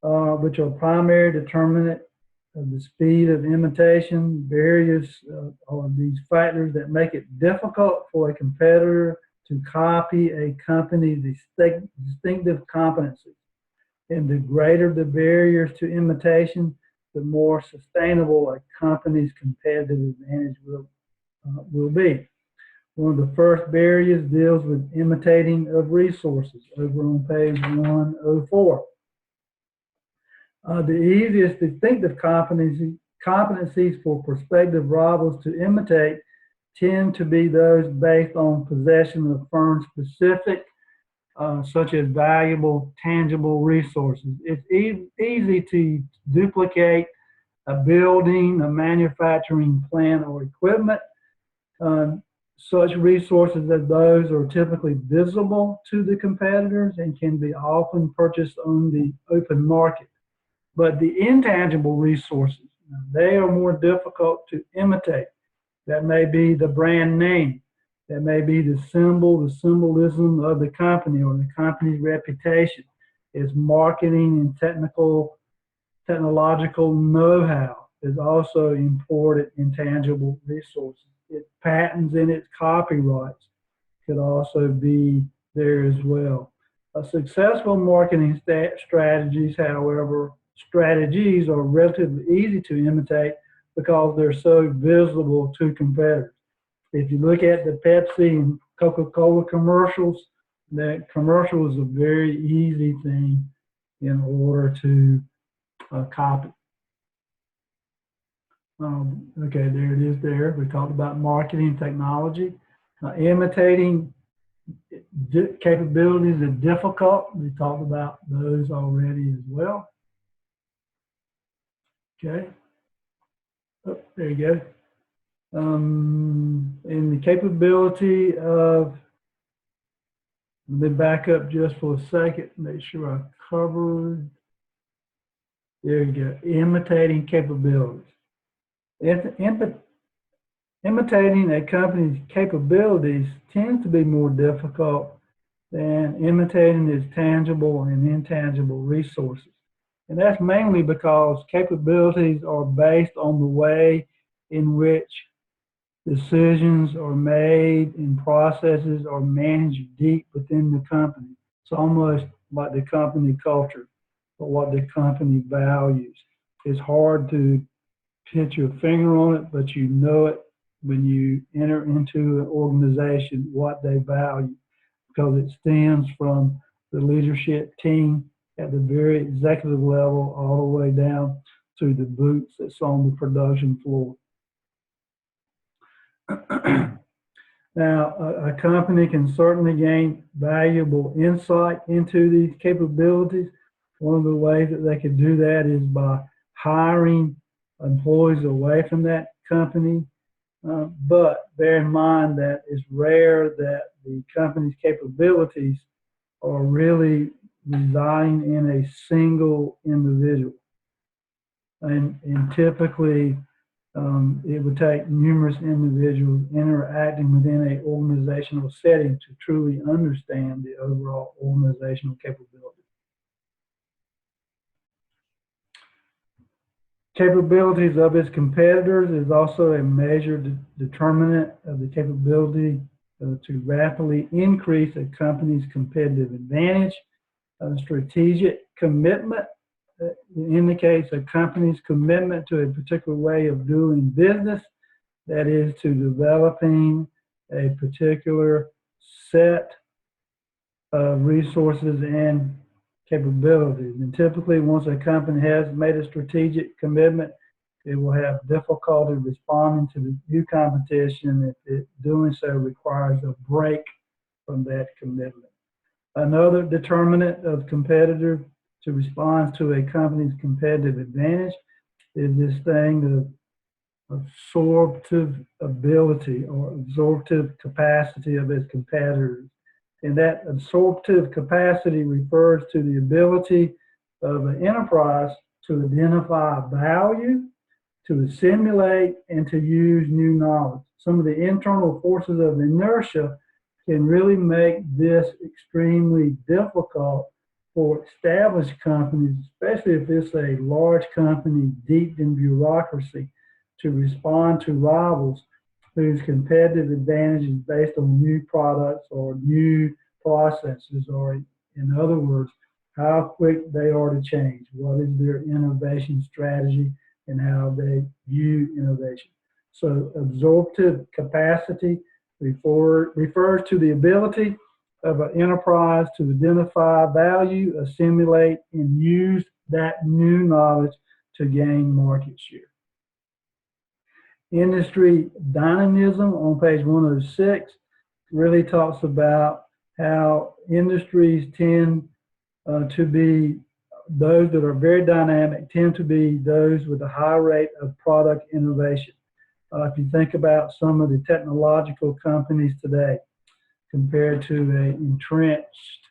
which are primary determinant of the speed of imitation, barriers are these factors that make it difficult for a competitor to copy a company's distinctive competencies. And the greater the barriers to imitation, the more sustainable a company's competitive advantage will be. One of the first barriers deals with imitating of resources over on page 104. The easiest distinctive competencies for prospective rivals to imitate tend to be those based on possession of firm-specific, such as valuable, tangible resources. It's easy to duplicate a building, a manufacturing plant, or equipment. Such resources as those are typically visible to the competitors and can be often purchased on the open market. But the intangible resources, they are more difficult to imitate. That may be the brand name. That may be the symbol, the symbolism of the company or the company's reputation. Its marketing and technological know-how is also important intangible resources. Its patents and its copyrights could also be there as well. Successful marketing strategies, however, are relatively easy to imitate because they're so visible to competitors. If you look at the Pepsi and Coca-Cola commercials, that commercial is a very easy thing in order to copy. Okay, there it is there. We talked about marketing technology. Imitating capabilities are difficult. We talked about those already as well. Okay. Oh, there you go. And the capability of, let me back up just for a second, make sure I covered. There you go. Imitating capabilities. Imitating a company's capabilities tends to be more difficult than imitating its tangible and intangible resources. And that's mainly because capabilities are based on the way in which decisions are made and processes are managed deep within the company. It's almost like the company culture or what the company values. It's hard to put your finger on it, but you know it when you enter into an organization, what they value, because it stems from the leadership team at the very executive level all the way down to the boots that's on the production floor. Now, a company can certainly gain valuable insight into these capabilities. One of the ways that they can do that is by hiring employees away from that company. But bear in mind that it's rare that the company's capabilities are really residing in a single individual. And typically, it would take numerous individuals interacting within an organizational setting to truly understand the overall organizational capability. Capabilities of its competitors is also a major determinant of the capability to rapidly increase a company's competitive advantage. Strategic commitment indicates a company's commitment to a particular way of doing business, that is, to developing a particular set of resources and capabilities. And typically, once a company has made a strategic commitment, it will have difficulty responding to the new competition if doing so requires a break from that commitment. Another determinant of competitor to respond to a company's competitive advantage is this thing of absorptive ability or absorptive capacity of its competitors. And that absorptive capacity refers to the ability of an enterprise to identify value, to assimilate, and to use new knowledge. Some of the internal forces of inertia can really make this extremely difficult for established companies, especially if it's a large company deep in bureaucracy, to respond to rivals whose competitive advantage is based on new products or new processes, or in other words, how quick they are to change, what is their innovation strategy, and how they view innovation. So absorptive capacity refers to the ability of an enterprise to identify value, assimilate, and use that new knowledge to gain market share. Industry dynamism on page 106 really talks about how industries tend to be those that are very dynamic, tend to be those with a high rate of product innovation. If you think about some of the technological companies today compared to an entrenched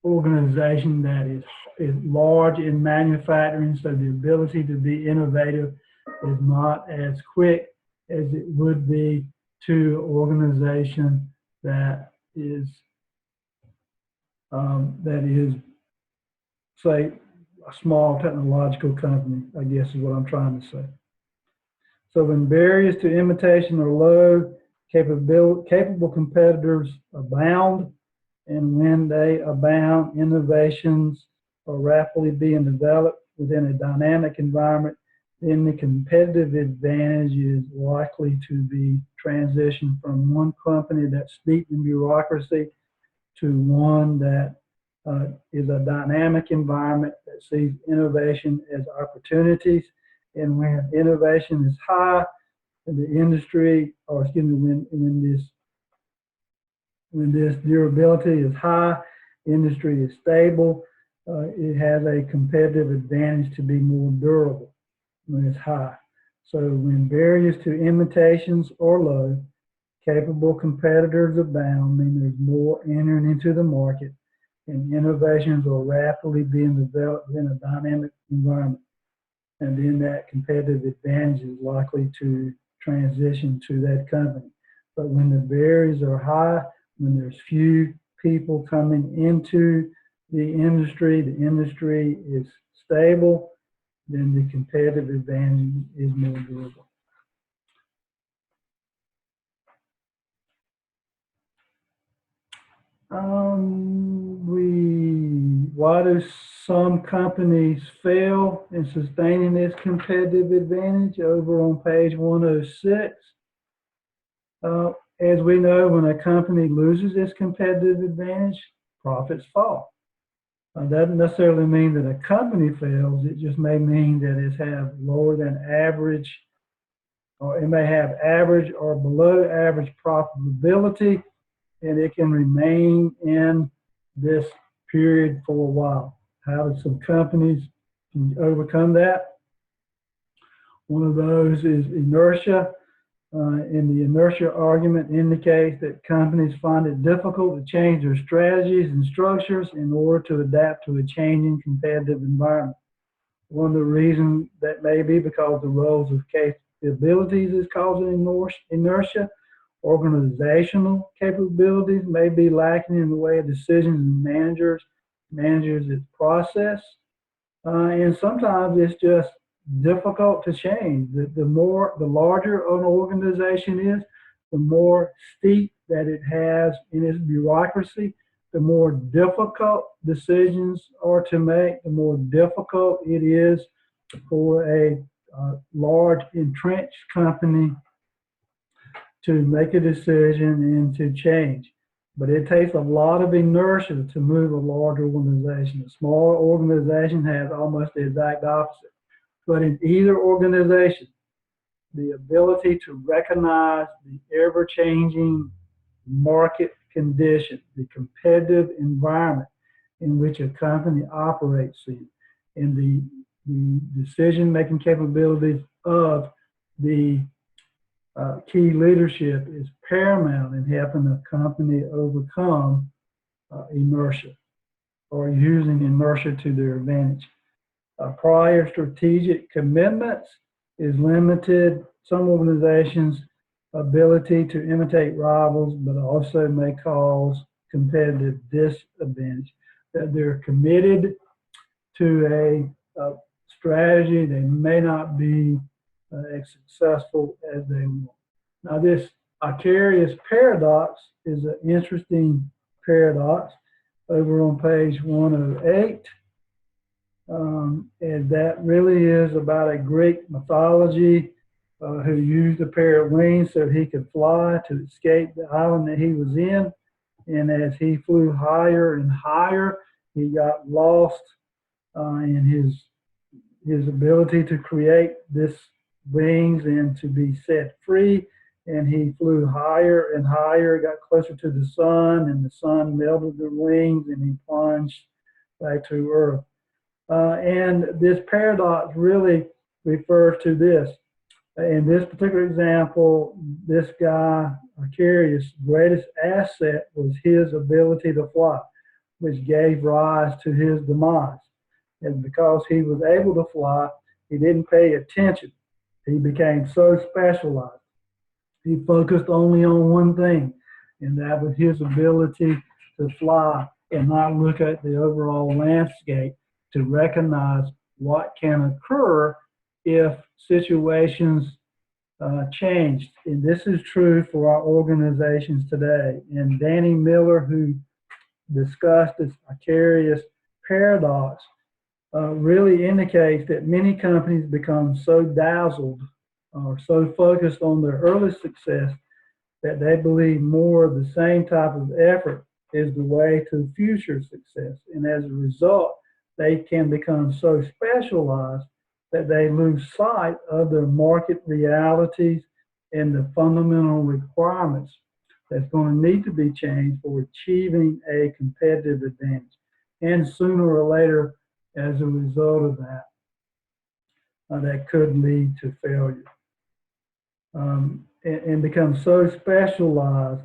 organization that is large in manufacturing, so the ability to be innovative is not as quick as it would be to an organization that is, say, a small technological company, I guess is what I'm trying to say. So when barriers to imitation are low, capable competitors abound, and when they abound, innovations are rapidly being developed within a dynamic environment, then the competitive advantage is likely to be transitioned from one company that's steeped in bureaucracy to one that is a dynamic environment that sees innovation as opportunities. And when innovation is high, the industry, or excuse me, when this durability is high, industry is stable, it has a competitive advantage to be more durable when it's high. So when barriers to imitations are low, capable competitors abound, meaning there's more entering into the market, and innovations are rapidly being developed in a dynamic environment. And then that competitive advantage is likely to transition to that company. But when the barriers are high, when there's few people coming into the industry is stable, then the competitive advantage is more durable. Why do some companies fail in sustaining this competitive advantage? Over on page 106, as we know, when a company loses its competitive advantage, profits fall. That doesn't necessarily mean that a company fails. It just may mean that it has lower than average, or it may have average or below average profitability, and it can remain in this period for a while. How do some companies overcome that? One of those is inertia. And the inertia argument indicates that companies find it difficult to change their strategies and structures in order to adapt to a changing competitive environment. One of the reasons that may be because the roles of capabilities is causing inertia. Organizational capabilities may be lacking in the way of decisions and managers its process. And sometimes it's just difficult to change. The larger an organization is, the more steep that it has in its bureaucracy, the more difficult decisions are to make, the more difficult it is for a large entrenched company to make a decision and to change. But it takes a lot of inertia to move a large organization. A small organization has almost the exact opposite. But in either organization, the ability to recognize the ever-changing market condition, the competitive environment in which a company operates in, and the decision-making capabilities of the key leadership is paramount in helping a company overcome inertia, or using inertia to their advantage. Prior strategic commitments is limited. Some organizations' ability to imitate rivals, but also may cause competitive disadvantage. That they're committed to a strategy, they may not be as successful as they want. Now, this Icarius paradox is an interesting paradox over on page 108. And that really is about a Greek mythology who used a pair of wings so he could fly to escape the island that he was in. And as he flew higher and higher, he got lost in his ability to create this wings and to be set free. And he flew higher and higher, got closer to the sun, and the sun melted the wings, and he plunged back to Earth. And this paradox really refers to this. In this particular example, this guy, Icarius' greatest asset was his ability to fly, which gave rise to his demise. And because he was able to fly, he didn't pay attention. He became so specialized. He focused only on one thing, and that was his ability to fly and not look at the overall landscape to recognize what can occur if situations changed. And this is true for our organizations today. And Danny Miller, who discussed this Icarius paradox, really indicates that many companies become so dazzled or so focused on their early success that they believe more of the same type of effort is the way to future success. And as a result, they can become so specialized that they lose sight of their market realities and the fundamental requirements that's going to need to be changed for achieving a competitive advantage. And sooner or later, as a result of that, that could lead to failure. And become so specialized.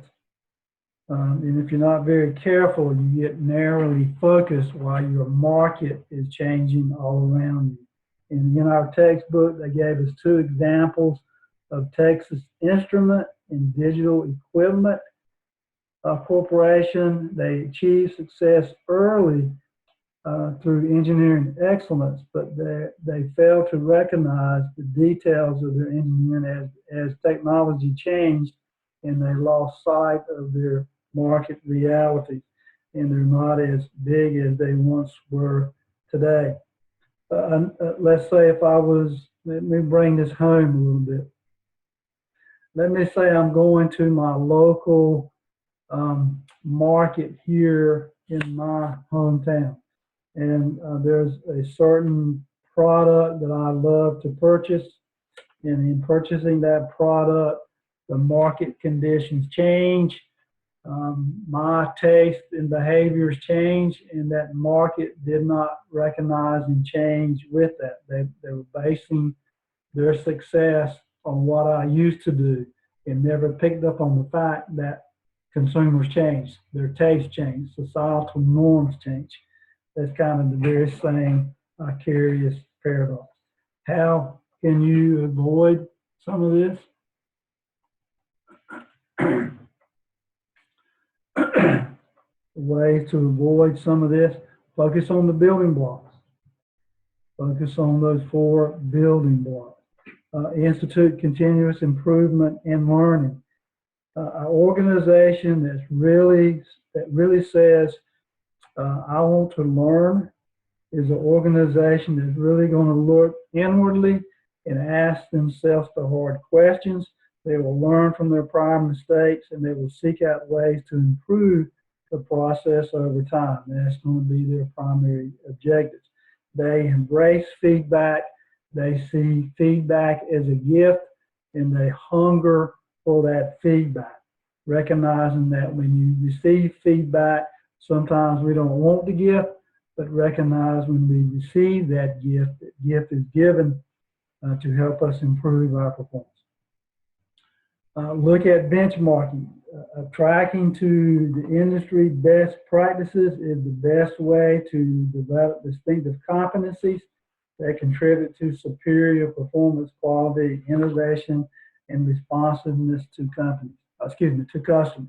And if you're not very careful, you get narrowly focused while your market is changing all around you. And in our textbook, they gave us two examples of Texas Instrument and Digital Equipment Corporation. They achieved success early through engineering excellence, but they failed to recognize the details of their engineering as technology changed, and they lost sight of their market realities, and they're not as big as they once were today. Let's say let me bring this home a little bit. Let me say I'm going to my local market here in my hometown. And there's a certain product that I love to purchase. And in purchasing that product, the market conditions change. My taste and behaviors change, and that market did not recognize and change with that. They were basing their success on what I used to do and never picked up on the fact that consumers change, their tastes change, societal norms change. That's kind of the very same Icarius paradox. How can you avoid some of this? Ways to avoid some of this: focus on the building blocks. Focus on those 4 building blocks. Institute continuous improvement and learning. An organization that really says, I want to learn, is an organization that's really going to look inwardly and ask themselves the hard questions. They will learn from their prior mistakes, and they will seek out ways to improve the process over time. And that's going to be their primary objectives. They embrace feedback. They see feedback as a gift, and they hunger for that feedback, recognizing that when you receive feedback, sometimes we don't want the gift, but recognize when we receive that gift is given to help us improve our performance. Look at benchmarking. Tracking to the industry best practices is the best way to develop distinctive competencies that contribute to superior performance, quality, innovation, and responsiveness to customers.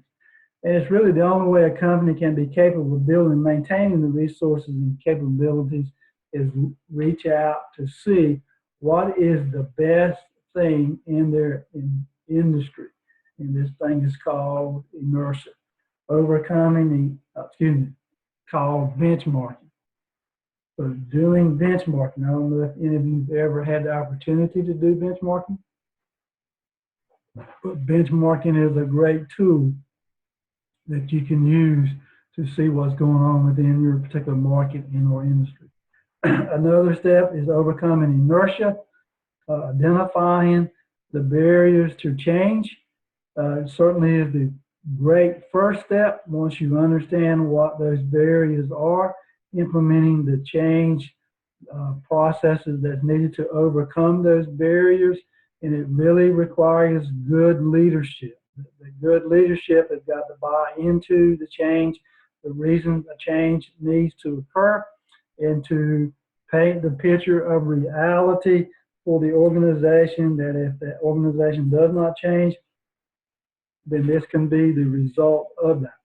And it's really the only way a company can be capable of building and maintaining the resources and capabilities is reach out to see what is the best thing in their industry. And this thing is called inertia. Overcoming called benchmarking. So doing benchmarking, I don't know if any of you have ever had the opportunity to do benchmarking, but benchmarking is a great tool that you can use to see what's going on within your particular market in or industry. Another step is overcoming inertia, identifying the barriers to change. Certainly is the great first step. Once you understand what those barriers are, implementing the change processes that's needed to overcome those barriers, and it really requires good leadership. The good leadership has got to buy into the change, the reason a change needs to occur, and to paint the picture of reality for the organization, that if that organization does not change, then this can be the result of that.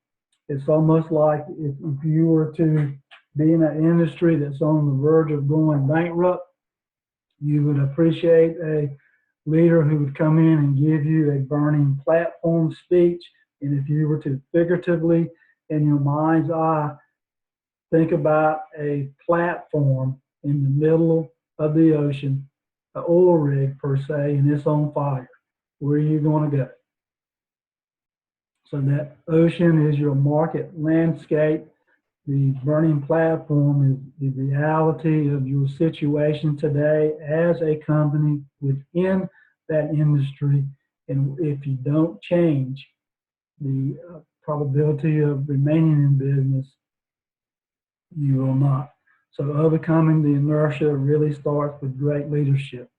It's almost like if you were to be in an industry that's on the verge of going bankrupt, you would appreciate a leader who would come in and give you a burning platform speech. And if you were to figuratively, in your mind's eye, think about a platform in the middle of the ocean, an oil rig per se, and it's on fire, where are you going to go? So that ocean is your market landscape. The burning platform is the reality of your situation today as a company within that industry. And if you don't change, the probability of remaining in business, you will not. So overcoming the inertia really starts with great leadership.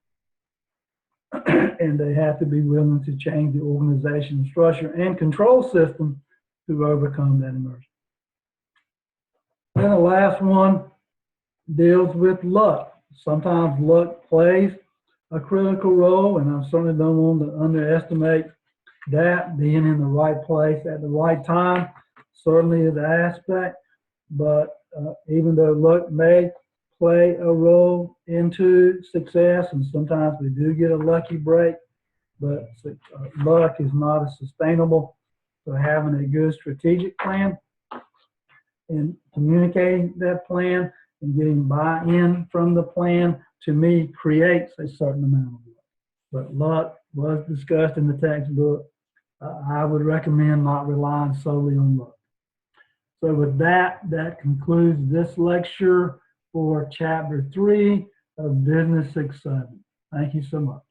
And they have to be willing to change the organization structure and control system to overcome that inertia. Then the last one deals with luck. Sometimes luck plays a critical role, and I certainly don't want to underestimate that. Being in the right place at the right time certainly is an aspect, but even though luck may play a role into success, and sometimes we do get a lucky break, but luck is not as sustainable. So having a good strategic plan and communicating that plan and getting buy-in from the plan, to me, creates a certain amount of luck. But luck was discussed in the textbook. I would recommend not relying solely on luck. So with that, that concludes this lecture for Chapter 3 of Business 6-7. Thank you so much.